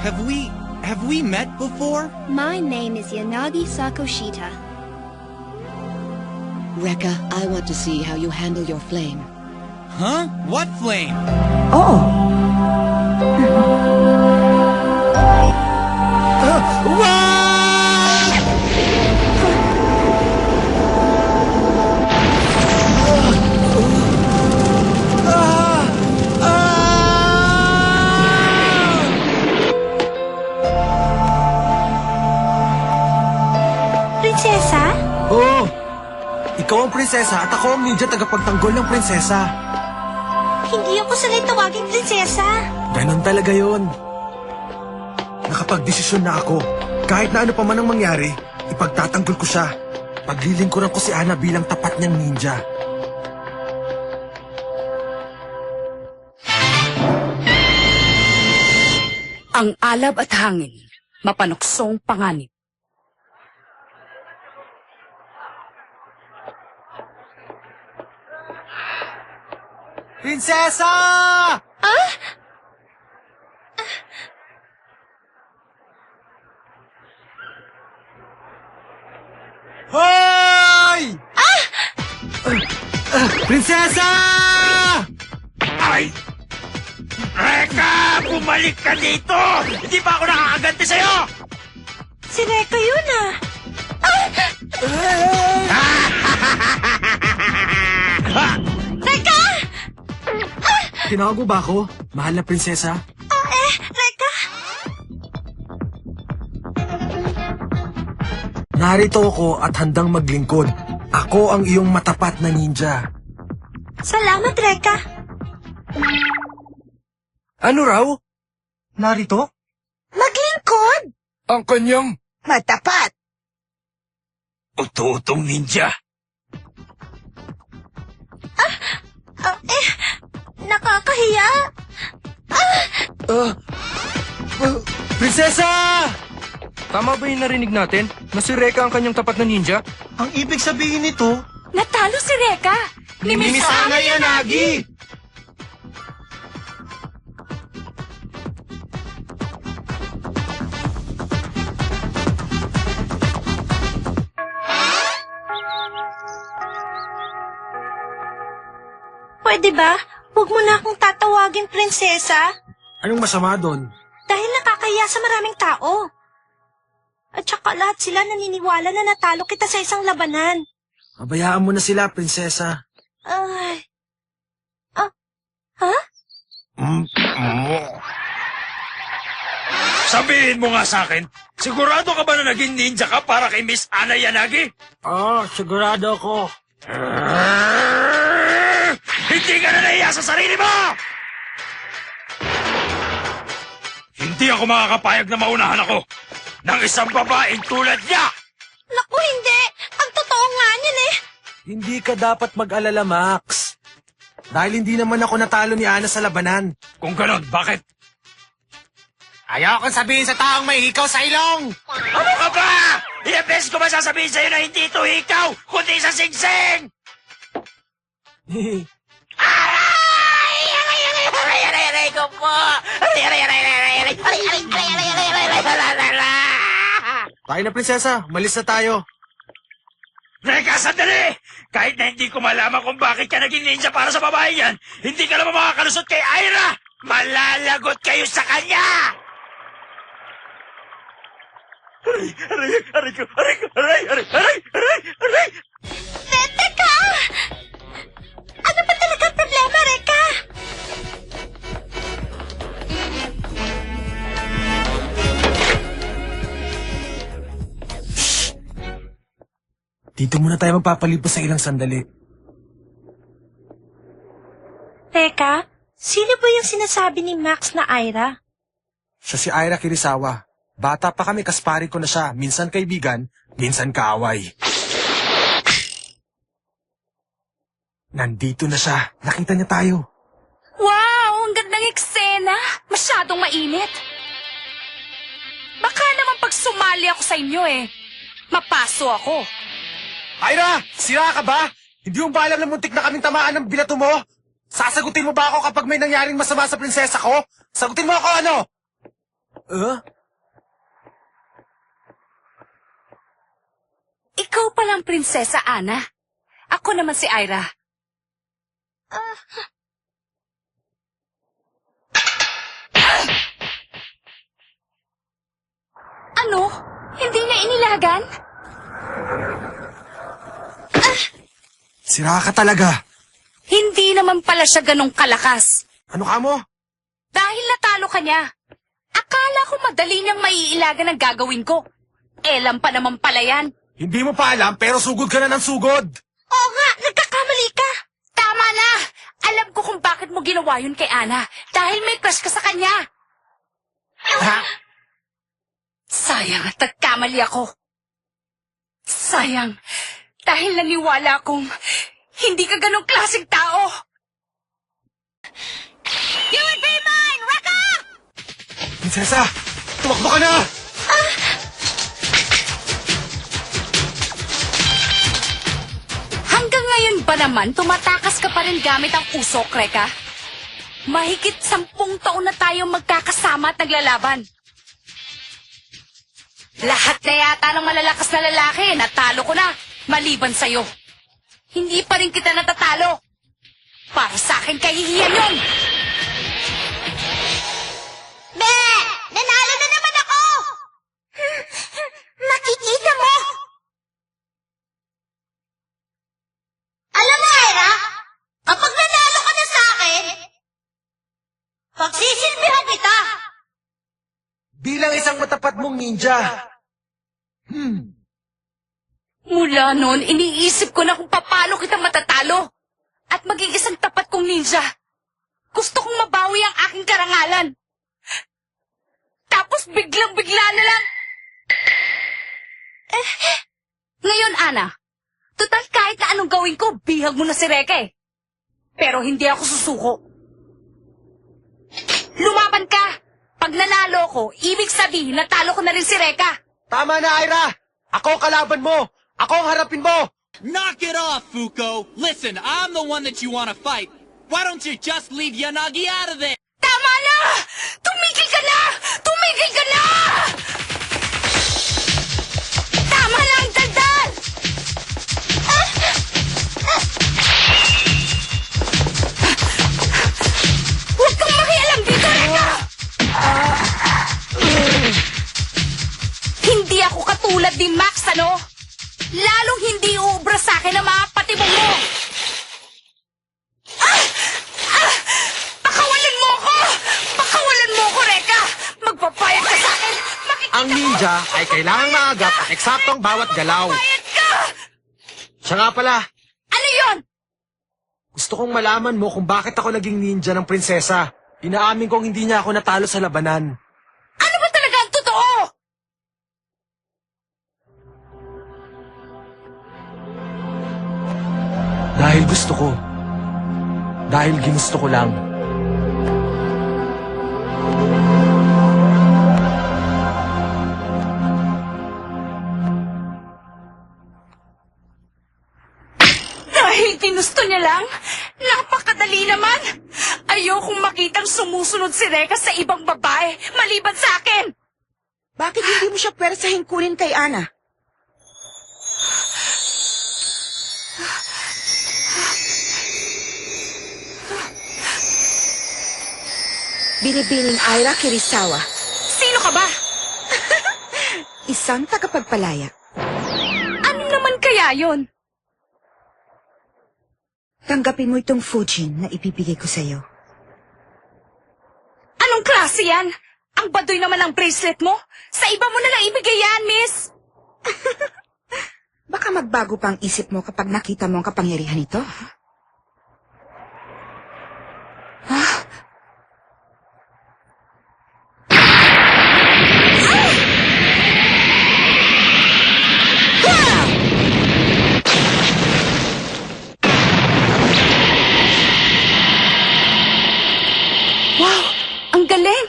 Have we met before? My name is Yanagi Sakoshita. Rekka, I want to see how you handle your flame. Huh? What flame? Oh! Prinsesa? Oo! Ikaw ang prinsesa at ako ang ninja tagapagtanggol ng prinsesa. Hindi ako sanay tawaging prinsesa. Ganon talaga yon. Nakapagdesisyon na ako. Kahit na ano pa man ang mangyari, ipagtatanggol ko siya. Paglilingkuran ko si Ana bilang tapat niyang ninja. Ang alab at hangin, mapanuksong panganib. Prinsesa! Hoy! Prinsesa! Ay! Reka! Bumalik ka dito! Hindi ba ako nakakaganti sa'yo? Si Rekka yun ah. Rekka! Tinawag mo ba ako, mahal na prinsesa? Rekka! Narito ako at handang maglingkod. Ako ang iyong matapat na ninja. Salamat, Rekka. Ano raw? Narito? Maglingkod! Ang kanyang Matapat! ututong ninja. Nakakahiya! Prinsesa! Tama ba yung narinig natin na si Rekka ang kanyang tapat na ninja? Ang ibig sabihin nito, Natalo si Rekka! Ni Miss Ana Yanagi! Pwede ba? Huwag mo na akong tatawagin prinsesa. Anong masama doon? Dahil nakakahiya sa maraming tao. At saka lahat sila naniniwala na natalo kita sa isang labanan. Pabayaan mo na sila, prinsesa. Ay. Ha? Sabihin mo nga sa akin, sigurado ka ba na naging ninja ka para kay Miss Ana Yanagi? Sigurado ako. Hindi ka na nahiya sa sarili mo! Hindi ako makakapayag na maunahan ako ng isang babaeng tulad niya! Naku, hindi! Ang totoo nga niyan eh! Hindi ka dapat mag-alala, Max. Dahil hindi naman ako natalo ni Ana sa labanan. Kung ganon, bakit? Ayokong sabihin sa taong may hikaw sa ilong! Ano ka ba? Ilang beses ko ba sasabihin sa'yo na hindi ito ikaw, kundi sa singsing? Aray ko po! Tayo na, prinsesa. Malis na tayo. Reka, sandali! Kahit na hindi ko malaman kung bakit ka naging ninja para sa babae yan, hindi ka naman makakalusot kay Aira! Malalagot kayo sa kanya! Aray! Teka! Ano ba talaga ang problema, Rekka? Dito muna tayo magpapalipas sa ilang sandali. Teka, sino ba yung sinasabi ni Max na Aira? Siya si Aira Kirisawa. Bata pa kami, kaspari ko na siya. Minsan kaibigan, minsan kaaway. Nandito na siya. Nakita niya tayo. Wow! Ang gandang eksena! Masyadong mainit. Baka naman pag sumali ako sa inyo mapaso ako. Aira! Sira ka ba? Hindi mo ba alam na muntik na kaming tamaan ng binato mo? Sasagutin mo ba ako kapag may nangyaring masama sa prinsesa ko? Sagutin mo ako, ano? Ikaw palang Prinsesa Ana. Ako naman si Ira. Ano? Hindi na inilagan? Sira ka talaga. Hindi naman pala siya ganong kalakas. Ano ka mo? Dahil natalo ka niya. Akala ko madali niyang maiilagan ang gagawin ko. Elam pa naman pala yan. Hindi mo pa alam pero sugod ka na ng sugod. Oo nga, nagkakamali ka. Tama na. Alam ko kung bakit mo ginawa yun kay Ana. Dahil may crush ka sa kanya. Ha? Sayang at nagkamali ako. Sayang. Dahil naniwala akong hindi ka ganong klaseng tao. You would be mine, Rekka! Prinsesa, tumakbo ka na! Hanggang ngayon ba naman tumatakas ka pa rin gamit ang usok, Rekka? Mahigit 10 taon na tayong magkakasama at naglalaban. Lahat na yata ng malalakas na lalaki, natalo ko na, maliban sa'yo. Hindi pa rin kita natatalo. Para sa akin, kahihiyan yun! Be! Nanalo na naman ako! Nakikita mo? Alam mo, Ira, kapag nanalo ka na sa akin, pagsisilbihan kita! Bilang isang matapat mong ninja. Mula noon, iniisip ko na kung paano kita matatalo. At maging isang tapat kong ninja. Gusto kong mabawi ang aking karangalan. Tapos biglang-bigla na lang. Ngayon, Ana, total kahit na anong gawin ko, bihag mo na si Rekka eh. Pero hindi ako susuko. Lumaban ka! Pag nanalo ko, ibig sabihin natalo ko na rin si Rekka. Tama na, Ira! Ako ang kalaban mo! Ako ang harapin mo! Knock it off, Fuko! Listen, I'm the one that you want to fight. Why don't you just leave Yanagi out of there? Tama na! Tumigil ka na! Tumigil ka na! Tama na ang daldal! Huwag kang makialam dito, Rekka! Hindi ako katulad ni Max, ano? Lalong hindi uubra sa akin ang mga patibong mo! Pakawalan mo ako! Pakawalan mo ako, Rekka! Magpapayag ka sa akin! Ang ninja ay kailangang maagap at eksaktong bawat galaw. Magpapayag ka! Siya nga pala, Ano yon? gusto kong malaman mo kung bakit ako naging ninja ng prinsesa. Inaamin kong hindi niya ako natalo sa labanan. Ano ba talaga ang totoo? Dahil gusto ko. Dahil ginusto ko lang. Dahil ginusto niya lang? Napakadali naman! Ayokong makitang sumusunod si Rekka sa ibang babae maliban sa akin! Bakit hindi mo siya pwersahin kunin kay Ana? Binibining Ira Kirisawa, Sino ka ba? isang tagapagpalaya. Ano naman kaya yon? Tanggapin mo itong Fujin na ibibigay ko sa'yo. Anong klase yan? Ang baduy naman ang bracelet mo? Sa iba mo na lang ibigay yan, miss! Baka magbago pa ang isip mo kapag nakita mo ang kapangyarihan nito. Wow! Ang galing!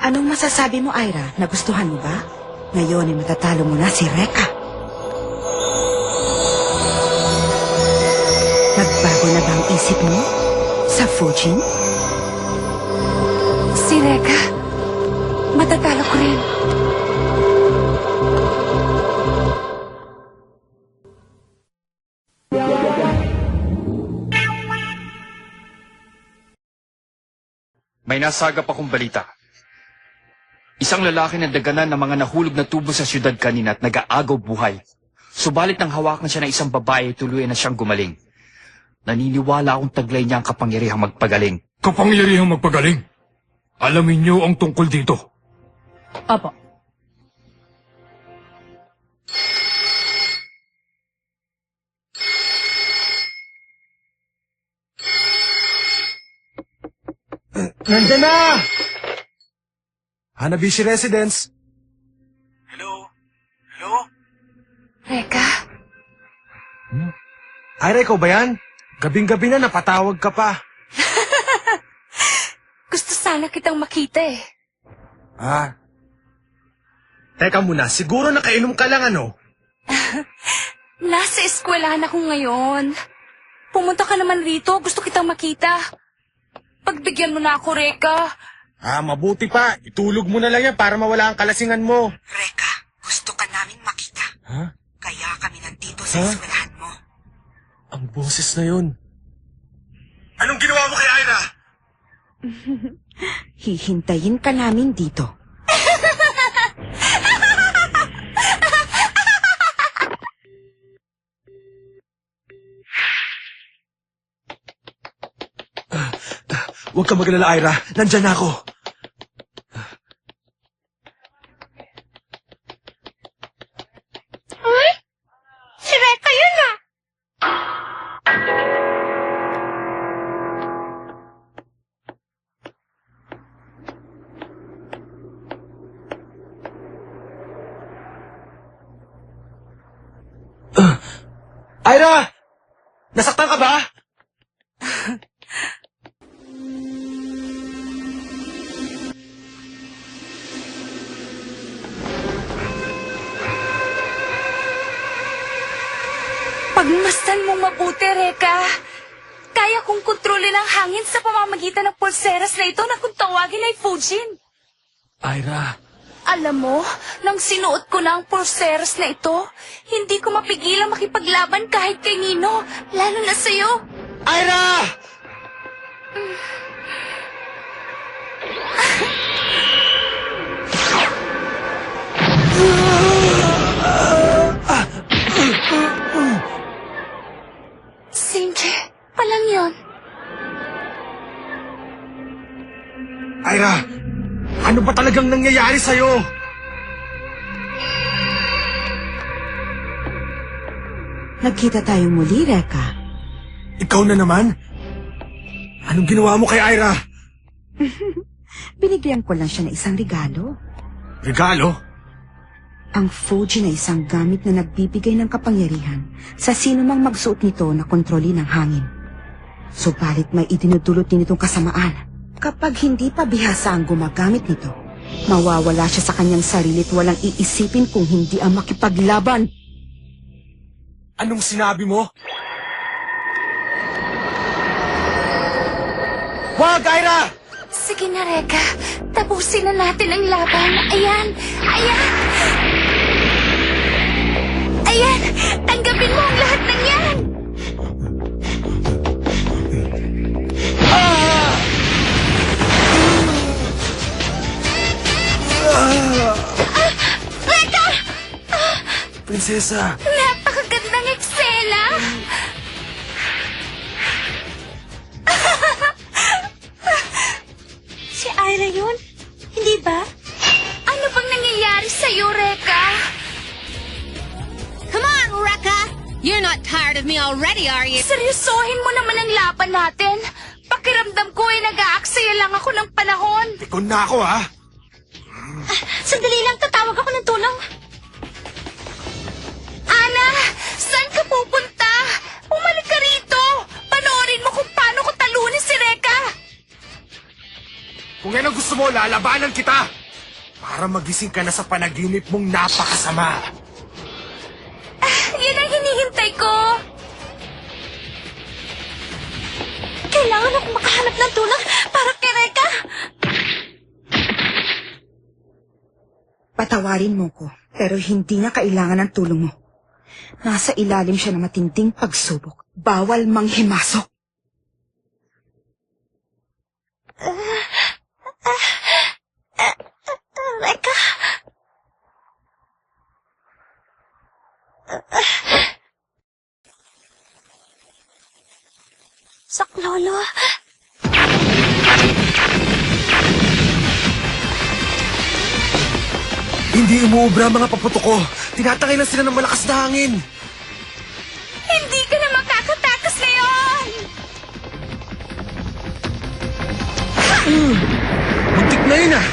Anong masasabi mo, Ira? Nagustuhan mo ba? Ngayon ay matatalo mo na si Rekka. Nagbago na ba ang isip mo sa Fujin? Si Rekka, matatalo ko rin. May nasagap akong balita. Isang lalaki na daganan ng mga nahulog na tubo sa syudad kanina at nag-aagaw buhay. Subalit nang hawakan siya ng isang babae, tuluyan na siyang gumaling. Naniniwala akong taglay niya ang kapangyarihang magpagaling. Kapangyarihang magpagaling? Alamin niyo ang tungkol dito. Opo. Nandyan na! Hanabishi Residence. Hello? Hello? Reka, Ira, ikaw ba yan? Gabing-gabi na napatawag ka pa. gusto sana kitang makita eh. Ah. Teka muna, siguro nakainom ka lang ano? Nasa eskwelahan ako ngayon. Pumunta ka naman rito, gusto kitang makita. Pagbigyan mo na ako, Reka. Ah, mabuti pa. Itulog mo na lang yan para mawala ang kalasingan mo. Reka, gusto ka namin makita. Ha? Kaya kami nandito sa eskwelahan mo. Ang boses na yun. Anong ginawa mo kay Ira? Hihintayin ka namin dito. Huwag ka magalala, Ira. Nandyan na ako. Ay, si Reka yun ah. Ira! Nasaktan ka ba? Pagmasdan mong mabuti, Reka. Kaya kong kontrolin ang hangin sa pamamagitan ng pulseras na ito na kung tawagin ay Fujin. Ira, Alam mo, nang sinuot ko na ang pulseras na ito, hindi ko mapigilang makipaglaban kahit kay Nino, lalo na sa'yo. Ira! Sinji, palang yon. Ira! Ano ba talagang nangyayari sa'yo? Nagkita tayo muli, Reka. Ikaw na naman? Anong ginawa mo kay Ira? Binigyan ko lang siya ng isang regalo. Regalo? Ang Fuji na isang gamit na nagbibigay ng kapangyarihan sa sino mang magsuot nito na kontrolin ang hangin. Subalit may idinudulot din itong kasamaan. Kapag hindi pa bihasa ang gumagamit nito, mawawala siya sa kanyang sarili at walang iisipin kung hindi ang makipaglaban. Anong sinabi mo? Wag, Ira! Sige na, Reka. Tapusin na natin ang laban. Ayan! Ayan! Ayan! Tanggapin mo ang lahat ng yan! Reka! Prinsesa! Napakagandang eksena! Si Ira yun? Hindi ba? Ano bang nangyayari sa'yo, Reka? Come on, Rekka! You're not tired of me already, are you? Seryosohin mo naman ang laban natin. Pakiramdam ko ay nag-aaksaya lang ako ng panahon. Pikon na ako, ha? Sandali lang, tatawag ako ng tulong. Ana, saan ka pupunta? Bumalik ka rito. Panoorin mo kung paano ko talunin si Reka. Kung yan ang gusto mo, lalabanan kita! Para magising ka na sa panaginip mong napakasama. Yan ang hinihintay ko. Kailangan akong makahanap ng tulong para kay Reka. Patawarin mo ko, pero hindi na kailangan ng tulong mo. Nasa ilalim siya ng matinding pagsubok. Bawal manghimasok. Reka. Saklolo. Hindi umuubra ang mga paputok ko. Tinatangay lang sila ng malakas na hangin. Hindi ka na makakatakas ngayon! Muntik na yun ah.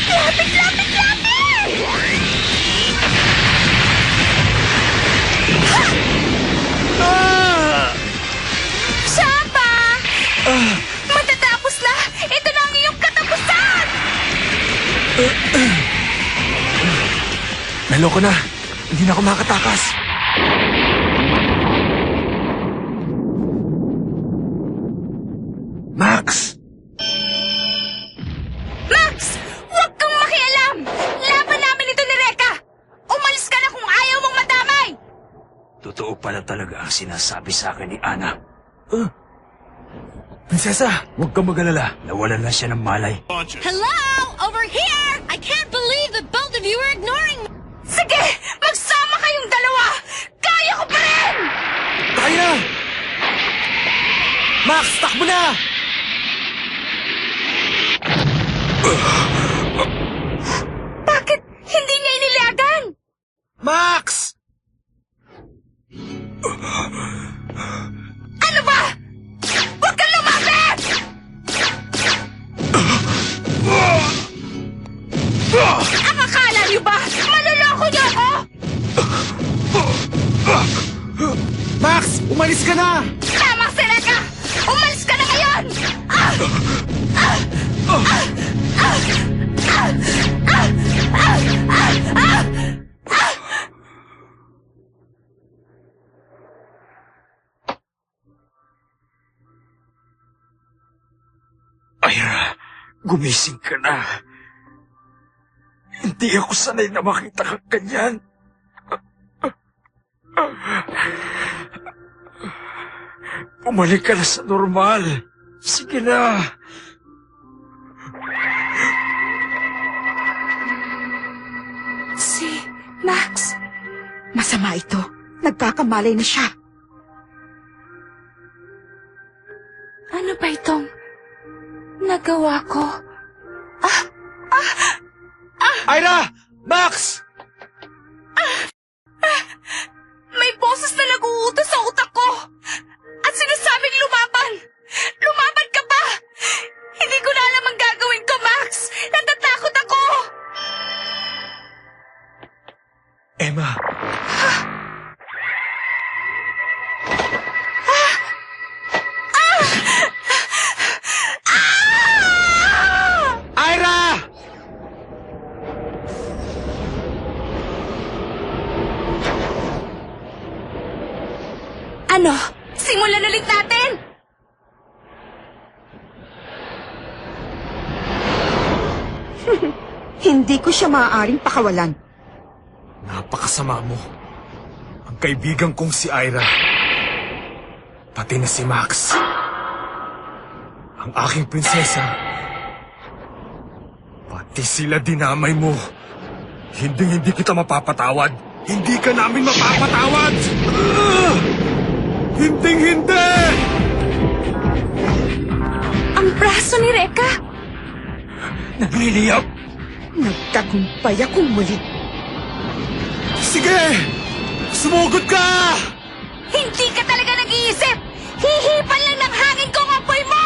Lapit, lapit, lapit! Siya pa! Matatapos na! Ito na ang iyong katapusan! Naloko na. Hindi na ako makatakas. Max! Max! Huwag kang makialam! Laban namin ito ni Reka! Umalis ka na kung ayaw mong madamay! Totoo pala talaga ang sinasabi sa akin ni Ana. Prinsesa, Huwag kang mag-alala. Nawalan na siya ng malay. Hello? Over here! I can't believe that both of you are ignoring me! Sige! Magsama kayong dalawa! Kaya ko pa rin! tayo na! Max, takbo na! Bakit hindi niya inilagan? Max! Ano ba? Huwag kang lumapit! Ang akala niyo ba? Maluloko niyo ako? Max, umalis ka na! Tama si Reka! Umalis ka na ngayon! Ira, gumising ka na. Hindi ako sanay na makita kang ganyan. Bumalik ka na sa normal. Sige na. Si Max. Masama ito. Nagkakamalay na siya. Ano ba itong nagawa ko? Ira! Max! May boses na nag-uutos sa utak ko. At sinasabing lumaban. Lumaban ka ba? Hindi ko na alam ang gagawin ko, Max. Natatakot ako. Emma. Ira! Ano? Simulan ulit natin! Hindi ko siya maaaring pakawalan. Napakasama mo. Ang kaibigan kong si Ira. Pati na si Max. Ang aking prinsesa. Pati sila dinamay mo. Hindi kita mapapatawad. Hindi ka namin mapapatawad! Hinding-hindi! Ang braso ni Reka! Nagliliyap. Nagtagumpay akong muli. Sige! Sumugod ka! Hindi ka talaga nag-iisip! Hihipan lang ng hangin ko ang apoy mo!